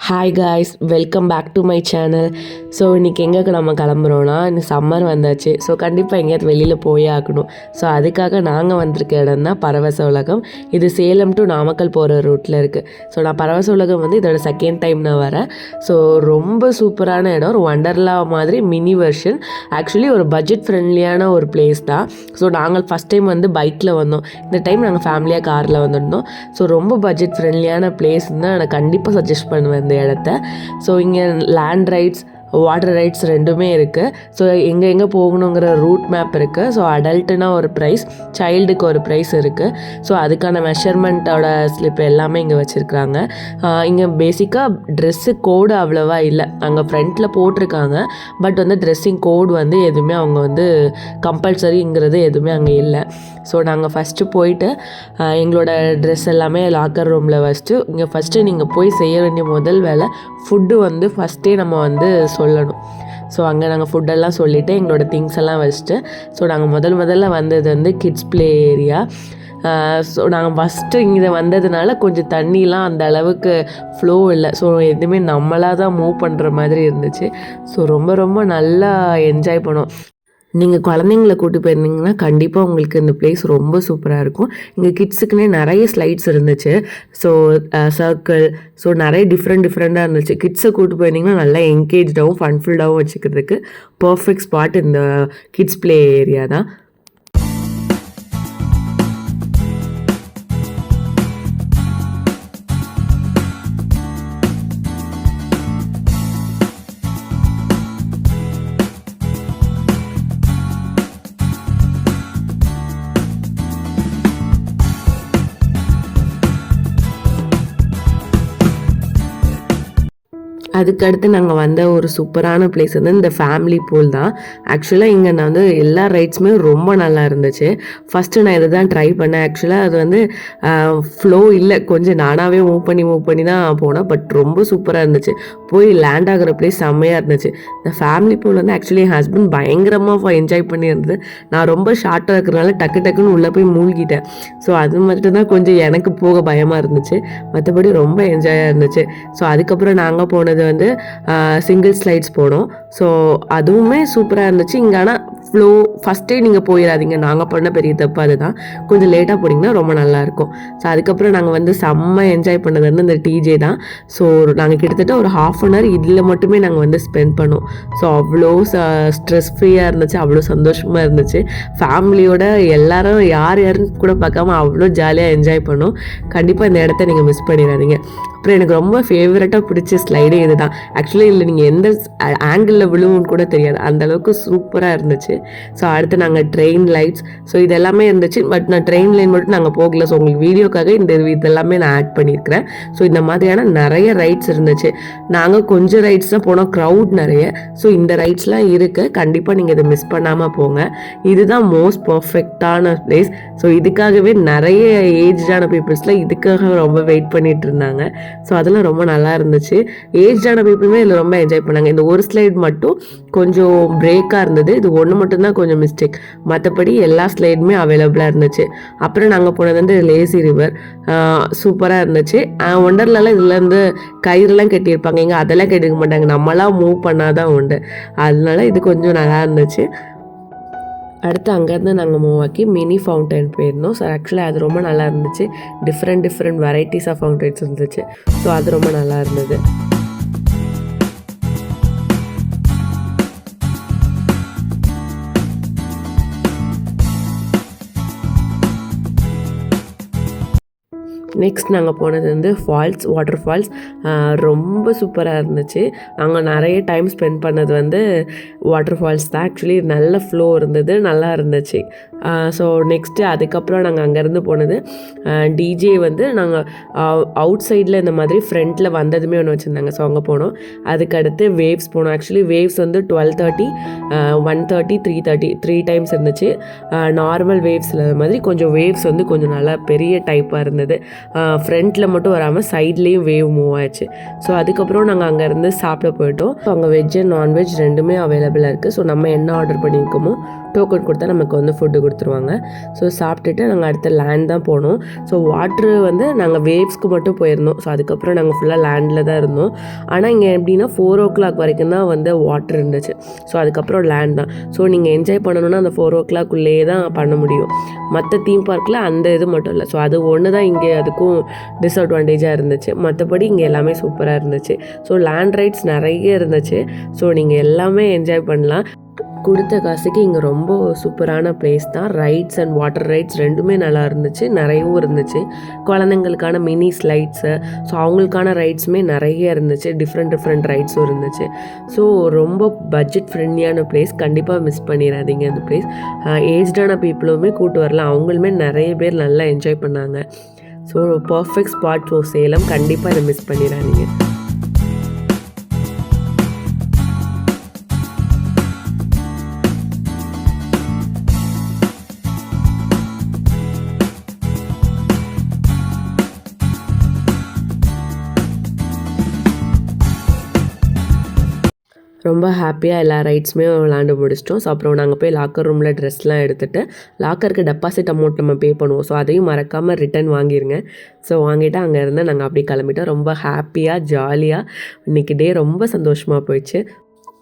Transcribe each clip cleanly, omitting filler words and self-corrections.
Hi guys, welcome back to my channel. So இன்றைக்கி எங்கே நம்ம கிளம்புறோன்னா, இன்னும் சம்மர் வந்தாச்சு. ஸோ கண்டிப்பாக எங்கேயாவது வெளியில் போயே ஆகணும். ஸோ அதுக்காக நாங்கள் வந்திருக்க இடம் தான் பரவச உலகம். இது சேலம் டு நாமக்கல் போகிற ரூட்டில் இருக்குது. ஸோ நான் பரவச உலகம் வந்து இதோட செகண்ட் டைம் நான் வரேன். ஸோ ரொம்ப சூப்பரான இடம், ஒரு வண்டர்லா மாதிரி மினி வெர்ஷன். ஆக்சுவலி ஒரு பட்ஜெட் ஃப்ரெண்ட்லியான ஒரு பிளேஸ் தான். ஸோ நாங்கள் ஃபஸ்ட் டைம் வந்து பைக்கில் வந்தோம், இந்த டைம் நாங்கள் ஃபேமிலியாக காரில் வந்திருந்தோம். ஸோ ரொம்ப பட்ஜெட் ஃப்ரெண்ட்லியான பிளேஸ்ன்னு தான் நான் கண்டிப்பாக சஜஸ்ட் பண்ணுவேன் இந்த இடத்த. ஸோ இங்கே லேண்ட் ரைட்ஸ், வாட்டர் ரைட்ஸ் ரெண்டுமே இருக்குது. ஸோ எங்கே போகணுங்கிற ரூட் மேப் இருக்குது. ஸோ அடல்ட்டுனா ஒரு ப்ரைஸ், சைல்டுக்கு ஒரு ப்ரைஸ் இருக்குது. ஸோ அதுக்கான மெஷர்மெண்ட்டோட ஸ்லிப் எல்லாமே இங்கே வச்சுருக்காங்க. இங்கே பேசிக்காக ட்ரெஸ்ஸு கோடு அவ்வளோவா இல்லை, அங்கே ஃப்ரண்ட்டில் போட்டிருக்காங்க. பட் வந்து ட்ரெஸ்ஸிங் கோடு வந்து எதுவுமே அவங்க வந்து கம்பல்சரிங்கிறது எதுவுமே அங்கே இல்லை. ஸோ நாங்கள் ஃபஸ்ட்டு போயிட்டு எங்களோட ட்ரெஸ் எல்லாமே லாக்கர் ரூமில் வச்சுட்டு, இங்கே ஃபஸ்ட்டு நீங்கள் போய் செய்ய வேண்டிய முதல் வேலை ஃபுட்டு வந்து ஃபஸ்ட்டே நம்ம வந்து சொல்லணும். ஸோ அங்கே நாங்கள் ஃபுட்டெல்லாம் சொல்லிவிட்டு எங்களோட திங்ஸ் எல்லாம் வச்சுட்டு, ஸோ நாங்கள் முதல்ல வந்தது வந்து கிட்ஸ் ப்ளே ஏரியா. ஸோ நாங்கள் ஃபஸ்ட்டு இங்கே வந்ததுனால கொஞ்சம் தண்ணிலாம் அந்த அளவுக்கு ஃப்ளோ இல்லை. ஸோ எதுவுமே நம்மளாக தான் மூவ் பண்ணுற மாதிரி இருந்துச்சு. ஸோ ரொம்ப நல்லா என்ஜாய் பண்ணோம். நீங்கள் குழந்தைங்கள கூட்டி போயிருந்தீங்கன்னா கண்டிப்பாக உங்களுக்கு இந்த பிளேஸ் ரொம்ப சூப்பராக இருக்கும். இங்கே கிட்ஸுக்குன்னே நிறைய ஸ்லைட்ஸ் இருந்துச்சு. ஸோ சர்க்கிள், ஸோ நிறைய டிஃப்ரெண்ட்டாக இருந்துச்சு. கிட்ஸை கூட்டி போயிருந்தீங்கன்னா நல்லா என்கேஜாகவும் ஃபன்ஃபுல்லாகவும் வச்சுக்கிறதுக்கு பர்ஃபெக்ட் ஸ்பாட் இந்த கிட்ஸ் ப்ளே ஏரியா தான். அதுக்கடுத்து நாங்கள் வந்த ஒரு சூப்பரான பிளேஸ் வந்து இந்த ஃபேமிலி பூல் தான். ஆக்சுவலாக இங்கே நான் வந்து எல்லா ரைட்ஸுமே ரொம்ப நல்லா இருந்துச்சு. ஃபஸ்ட்டு நான் இதை தான் ட்ரை பண்ணேன். ஆக்சுவலாக அது வந்து ஃப்ளோ இல்லை, கொஞ்சம் நானாகவே மூவ் பண்ணி தான் போனேன். பட் ரொம்ப சூப்பராக இருந்துச்சு. போய் லேண்ட் ஆகிற பிளேஸ் செம்மையாக இருந்துச்சு. இந்த ஃபேமிலி பூல் வந்து ஆக்சுவலி என் ஹஸ்பண்ட் பயங்கரமாக என்ஜாய் பண்ணியிருந்தது. நான் ரொம்ப ஷார்ட்டாக இருக்கிறனால டக்குன்னு உள்ளே போய் மூழ்கிட்டேன். ஸோ அது மட்டும்தான் கொஞ்சம் எனக்கு போக பயமாக இருந்துச்சு. மற்றபடி ரொம்ப என்ஜாயாக இருந்துச்சு. ஸோ அதுக்கப்புறம் நாங்கள் போனது வந்து சிங்கிள் ஸ்லைட்ஸ் போனோம். ஸோ அதுவுமே சூப்பராக இருந்துச்சு. இங்கே ஆனால் ஃப்ளோ ஃபஸ்ட்டே நீங்கள் போயிடாதீங்க, நாங்கள் பண்ண பெரிய தப்பு அதுதான். கொஞ்சம் லேட்டாக போனீங்கன்னா ரொம்ப நல்லாயிருக்கும். ஸோ அதுக்கப்புறம் நாங்கள் வந்து செம்ம என்ஜாய் பண்ணது வந்து இந்த டிஜே தான். ஸோ நாங்கள் கிட்டத்தட்ட ஒரு 1/2 hour இதில் மட்டுமே நாங்கள் வந்து ஸ்பெண்ட் பண்ணோம். ஸோ அவ்வளோ ஸ்ட்ரெஸ் ஃப்ரீயாக இருந்துச்சு, அவ்வளோ சந்தோஷமாக இருந்துச்சு. ஃபேமிலியோட எல்லாரும் யாருன்னு கூட பார்க்காம அவ்வளோ ஜாலியாக என்ஜாய் பண்ணோம். கண்டிப்பாக இந்த இடத்த நீங்கள் மிஸ் பண்ணிடாதீங்க. அப்புறம் எனக்கு ரொம்ப ஃபேவரட்டாக பிடிச்ச ஸ்லைடே இது தான். ஆக்சுவலி இல்லை நீங்கள் எந்த ஆங்கிளில் விழுவுன்னு கூட தெரியாது, அந்தளவுக்கு சூப்பராக இருந்துச்சு. ஸோ அடுத்து நாங்கள் ட்ரெயின் லைட்ஸ், ஸோ இது எல்லாமே இருந்துச்சு. பட் நான் ட்ரெயின் லைன் மட்டும் நாங்கள் போகல. ஸோ உங்களுக்கு வீடியோக்காக இதெல்லாமே நான் ஆட் பண்ணியிருக்கிறேன். ஸோ இந்த மாதிரியான நிறைய ரைட்ஸ் இருந்துச்சு. நாங்கள் கொஞ்சம் ரைட்ஸ் தான் போனோம், க்ரௌட் நிறைய. ஸோ இந்த ரைட்ஸ்லாம் இருக்குது, கண்டிப்பாக நீங்கள் இதை மிஸ் பண்ணாமல் போங்க. இதுதான் மோஸ்ட் பர்ஃபெக்டான பிளேஸ். ஸோ இதுக்காகவே நிறைய ஏஜ்டான பீப்புள்ஸ்லாம் இதுக்காக ரொம்ப வெயிட் பண்ணிட்டு இருந்தாங்க. ஸோ அதெல்லாம் ரொம்ப நல்லா இருந்துச்சு. ஏஜ்டான பீப்புளுமே இதில் ரொம்ப என்ஜாய் பண்ணாங்க. இந்த ஒரு ஸ்லைட் மட்டும் கொஞ்சம் பிரேக்காக இருந்தது, இது ஒன்று மட்டும்தான் கொஞ்சம் மிஸ்டேக். மற்றபடி எல்லா ஸ்லைடுமே அவைலபிளாக இருந்துச்சு. அப்புறம் நாங்கள் போனது வந்து லேசி ரிவர், சூப்பராக இருந்துச்சு. ஒண்டர்லாம் இதுலேருந்து கயிறுலாம் கட்டியிருப்பாங்க, இங்கே அதெல்லாம் கட்டிருக்க மாட்டாங்க, நம்மளாம் மூவ் பண்ணாதான் உண்டு. அதனால இது கொஞ்சம் நல்லா இருந்துச்சு. அடுத்து அங்கேருந்து நாங்கள் மூவ் ஆக்கி மினி ஃபவுண்டைன் போயிருந்தோம். ஸோ ஆக்சுவலாக அது ரொம்ப நல்லா இருந்துச்சு. டிஃப்ரெண்ட் வெரைட்டிஸ் ஆஃப் ஃபவுண்டைன்ஸ் இருந்துச்சு. ஸோ அது ரொம்ப நல்லா இருந்தது. நெக்ஸ்ட் நாங்கள் போனது வந்து வாட்டர் ஃபால்ஸ். ரொம்ப சூப்பராக இருந்துச்சு. நாங்கள் நிறைய டைம் ஸ்பெண்ட் பண்ணது வந்து வாட்டர் ஃபால்ஸ் தான். ஆக்சுவலி நல்ல ஃப்ளோ இருந்தது, நல்லா இருந்துச்சு. ஸோ நெக்ஸ்ட்டு அதுக்கப்புறம் நாங்கள் அங்கேருந்து போனது டிஜே வந்து நாங்கள் அவுட் சைடில் இந்த மாதிரி ஃப்ரண்ட்டில் வந்ததுமே ஒன்று வச்சுருந்தாங்க. ஸோ அங்கே போனோம். அதுக்கடுத்து வேவ்ஸ் போனோம். ஆக்சுவலி வேவ்ஸ் வந்து 12:30, 1:30, 3:30 3 டைம்ஸ் இருந்துச்சு. நார்மல் வேவ்ஸ் இல்லாத மாதிரி கொஞ்சம் வேவ்ஸ் வந்து கொஞ்சம் நல்லா பெரிய டைப்பாக இருந்தது. ஃப்ரண்ட்டில் மட்டும் வராமல் சைட்லேயும் வேவ் மூவ் ஆயிடுச்சு. ஸோ அதுக்கப்புறம் நாங்கள் அங்கேருந்து சாப்பிட போயிட்டோம். ஸோ அங்கே வெஜ் அண்ட் நான்வெஜ் ரெண்டுமே அவைலபிளாக இருக்குது. ஸோ நம்ம என்ன ஆர்டர் பண்ணியிருக்கோமோ டோக்கன் கொடுத்தா நமக்கு வந்து ஃபுட்டு கொடுத்துருவாங்க. ஸோ சாப்பிட்டுட்டு நாங்கள் அடுத்த லேண்ட் தான் போனோம். ஸோ வாட்ரு வந்து நாங்கள் வேவ்ஸ்க்கு மட்டும் போயிருந்தோம். ஸோ அதுக்கப்புறம் நாங்கள் ஃபுல்லாக லேண்டில் தான் இருந்தோம். ஆனால் இங்கே எப்படின்னா 4 வரைக்கும் தான் வந்து வாட்ரு இருந்துச்சு. ஸோ அதுக்கப்புறம் லேண்ட் தான். ஸோ நீங்கள் என்ஜாய் பண்ணணுன்னா அந்த 4 தான் பண்ண முடியும். மற்ற தீம் பார்க்கில் அந்த இது மட்டும் இல்லை. ஸோ அது ஒன்று தான் இங்கே அதுக்கும் டிஸ்அட்வான்டேஜாக இருந்துச்சு. மற்றபடி இங்கே எல்லாமே சூப்பராக இருந்துச்சு. ஸோ லேண்ட் ரைட்ஸ் நிறைய இருந்துச்சு. ஸோ நீங்கள் எல்லாமே என்ஜாய் பண்ணலாம். கொடுத்த காசுக்கு இங்கே ரொம்ப சூப்பரான பிளேஸ் தான். ரைட்ஸ் அண்ட் வாட்டர் ரைட்ஸ் ரெண்டுமே நல்லா இருந்துச்சு. நிறையவும் இருந்துச்சு. குழந்தைங்களுக்கான மினி ஸ்லைட்ஸு, ஸோ அவங்களுக்கான ரைட்ஸுமே நிறைய இருந்துச்சு. டிஃப்ரெண்ட் ரைட்ஸும் இருந்துச்சு. ஸோ ரொம்ப பட்ஜெட் ஃப்ரெண்ட்லியான பிளேஸ். கண்டிப்பாக மிஸ் பண்ணிடாதீங்க இந்த பிளேஸ். ஏஜ்டான பீப்புளுமே கூட்டு வரலாம். அவங்களுமே நிறைய பேர் நல்லா என்ஜாய் பண்ணாங்க. So perfect spot for Salem. கண்டிப்பாக இதை மிஸ் பண்ணிடாதீங்க. ரொம்ப ஹாப்பியாக எல்லா ரைட்ஸுமே விளாண்டு முடிச்சிட்டோம். ஸோ அப்புறம் நாங்கள் போய் லாக்கர் ரூமில் ட்ரெஸ்லாம் எடுத்துகிட்டு லாக்கருக்கு டெபாசிட் அமௌண்ட் நம்ம பே பண்ணுவோம். ஸோ அதையும் மறக்காமல் ரிட்டன் வாங்கிடுங்க. ஸோ வாங்கிட்டு அங்கே இருந்து நாங்கள் அப்படியே கிளம்பிட்டோம். ரொம்ப ஹாப்பியாக ஜாலியாக இன்றைக்கி டே ரொம்ப சந்தோஷமாக போயிடுச்சு.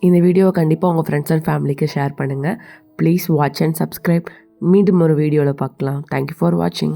இந்த வீடியோவை கண்டிப்பாக உங்கள் ஃப்ரெண்ட்ஸ் அண்ட் ஃபேமிலிக்கு ஷேர் பண்ணுங்கள். Please watch and subscribe. மீண்டும் ஒரு வீடியோவில் பார்க்கலாம். தேங்க்யூ ஃபார் வாட்சிங்.